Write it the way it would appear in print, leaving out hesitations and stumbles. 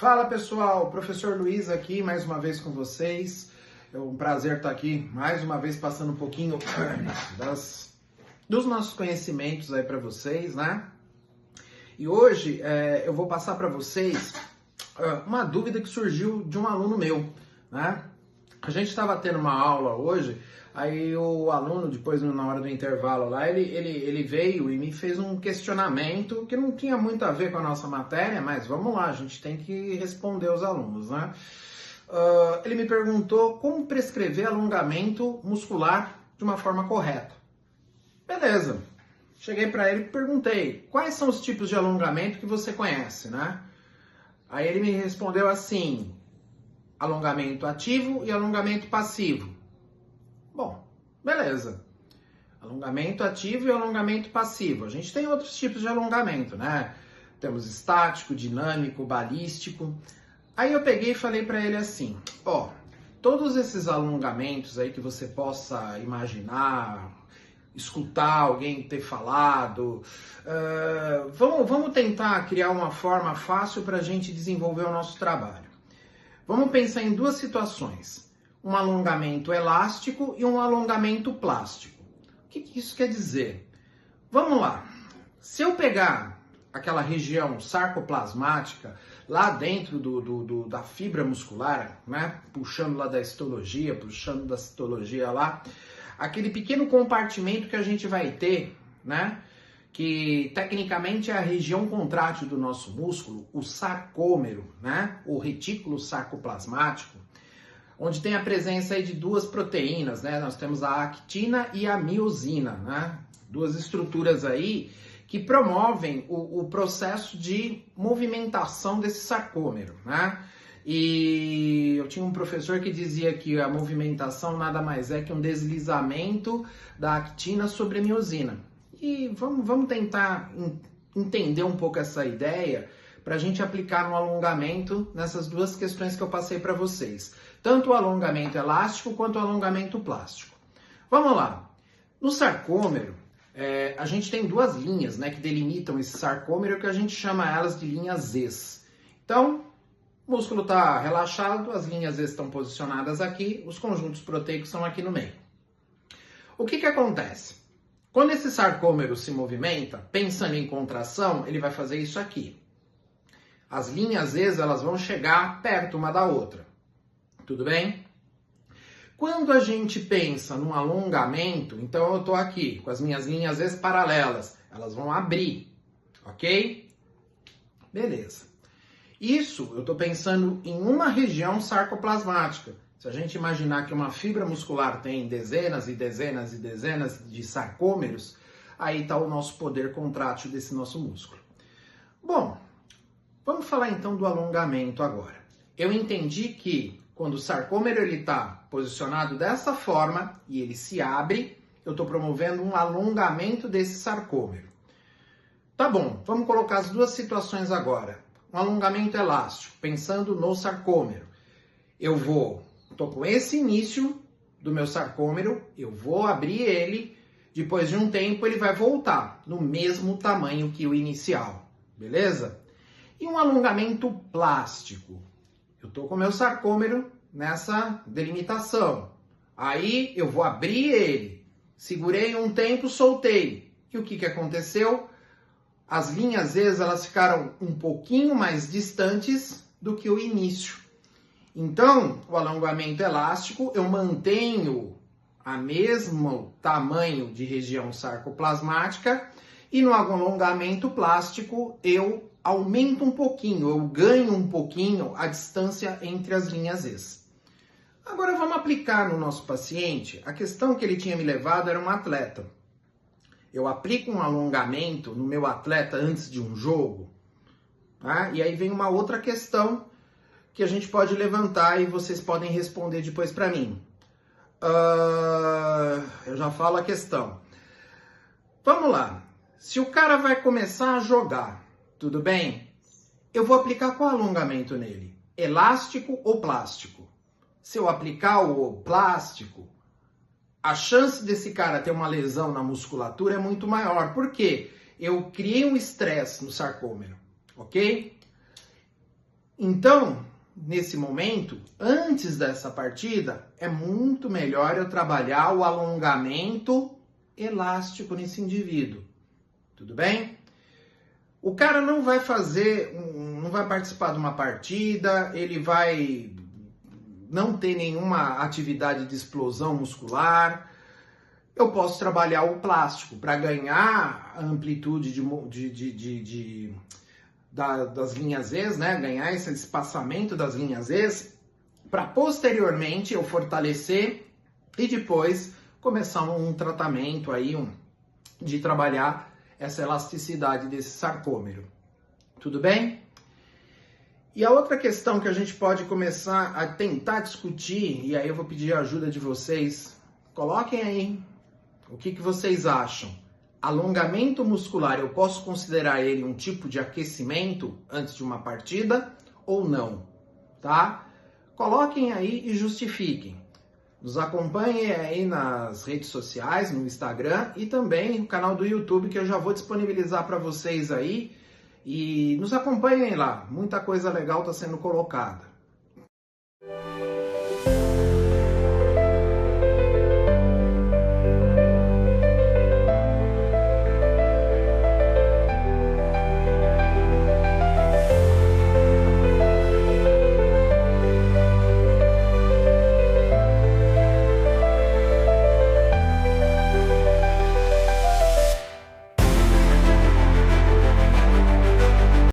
Fala pessoal, professor Luiz aqui mais uma vez com vocês. É um prazer estar aqui mais uma vez passando um pouquinho dos nossos conhecimentos aí para vocês, né? E hoje eu vou passar para vocês uma dúvida que surgiu de um aluno meu, né? A gente estava tendo uma aula hoje, aí o aluno, depois na hora do intervalo lá, ele veio e me fez um questionamento que não tinha muito a ver com a nossa matéria, mas vamos lá, a gente tem que responder os alunos, né? Ele me perguntou como prescrever alongamento muscular de uma forma correta. Beleza, cheguei para ele e perguntei, quais são os tipos de alongamento que você conhece, né? Aí ele me respondeu assim, alongamento ativo e alongamento passivo. Bom, beleza. Alongamento ativo e alongamento passivo. A gente tem outros tipos de alongamento, né? Temos estático, dinâmico, balístico. Aí eu peguei e falei para ele assim, todos esses alongamentos aí que você possa imaginar, escutar alguém ter falado, vamos tentar criar uma forma fácil para a gente desenvolver o nosso trabalho. Vamos pensar em duas situações, um alongamento elástico e um alongamento plástico. O que isso quer dizer? Vamos lá, se eu pegar aquela região sarcoplasmática lá dentro da fibra muscular, né, puxando lá da histologia, puxando da citologia lá, aquele pequeno compartimento que a gente vai ter, né, que tecnicamente é a região contrátil do nosso músculo, o sarcômero, né, o retículo sarcoplasmático, onde tem a presença aí de duas proteínas, né, nós temos a actina e a miosina, né, duas estruturas aí que promovem o processo de movimentação desse sarcômero, né, e eu tinha um professor que dizia que a movimentação nada mais é que um deslizamento da actina sobre a miosina. E vamos tentar entender um pouco essa ideia para a gente aplicar no alongamento nessas duas questões que eu passei para vocês. Tanto o alongamento elástico quanto o alongamento plástico. Vamos lá. No sarcômero, a gente tem duas linhas, né, que delimitam esse sarcômero, que a gente chama elas de linhas Zs. Então, o músculo está relaxado, as linhas Zs estão posicionadas aqui, os conjuntos proteicos são aqui no meio. O que acontece? Quando esse sarcômero se movimenta, pensando em contração, ele vai fazer isso aqui. As linhas Zs, elas vão chegar perto uma da outra. Tudo bem? Quando a gente pensa num alongamento, então eu estou aqui com as minhas linhas Zs paralelas. Elas vão abrir, ok? Beleza. Isso eu estou pensando em uma região sarcoplasmática. Se a gente imaginar que uma fibra muscular tem dezenas e dezenas e dezenas de sarcômeros, aí está o nosso poder contrátil desse nosso músculo. Bom, vamos falar então do alongamento agora. Eu entendi que quando o sarcômero está posicionado dessa forma e ele se abre, eu estou promovendo um alongamento desse sarcômero. Tá bom, vamos colocar as duas situações agora. Um alongamento elástico, pensando no sarcômero. Estou com esse início do meu sarcômero, eu vou abrir ele, depois de um tempo ele vai voltar no mesmo tamanho que o inicial, beleza? E um alongamento plástico. Eu estou com o meu sarcômero nessa delimitação. Aí eu vou abrir ele, segurei um tempo, soltei. E o que aconteceu? As linhas Zs, elas ficaram um pouquinho mais distantes do que o início. Então, o alongamento elástico, eu mantenho a mesmo tamanho de região sarcoplasmática e no alongamento plástico eu aumento um pouquinho, eu ganho um pouquinho a distância entre as linhas Zs. Agora vamos aplicar no nosso paciente. A questão que ele tinha me levado era um atleta. Eu aplico um alongamento no meu atleta antes de um jogo, tá? E aí vem uma outra questão que a gente pode levantar e vocês podem responder depois para mim. Eu já falo a questão. Vamos lá. Se o cara vai começar a jogar, tudo bem? Eu vou aplicar qual alongamento nele? Elástico ou plástico? Se eu aplicar o plástico, a chance desse cara ter uma lesão na musculatura é muito maior. Por quê? Eu criei um estresse no sarcômero, ok? Então, nesse momento, antes dessa partida, é muito melhor eu trabalhar o alongamento elástico nesse indivíduo. Tudo bem? O cara não vai não vai participar de uma partida, ele vai não ter nenhuma atividade de explosão muscular. Eu posso trabalhar o plástico para ganhar a amplitude das linhas E's, né? Ganhar esse espaçamento das linhas E's, para posteriormente eu fortalecer e depois começar um tratamento aí de trabalhar essa elasticidade desse sarcômero. Tudo bem? E a outra questão que a gente pode começar a tentar discutir, e aí eu vou pedir a ajuda de vocês, coloquem aí o que vocês acham. Alongamento muscular, eu posso considerar ele um tipo de aquecimento antes de uma partida ou não, tá? Coloquem aí e justifiquem. Nos acompanhem aí nas redes sociais, no Instagram e também no canal do YouTube, que eu já vou disponibilizar para vocês aí. E nos acompanhem lá, muita coisa legal está sendo colocada.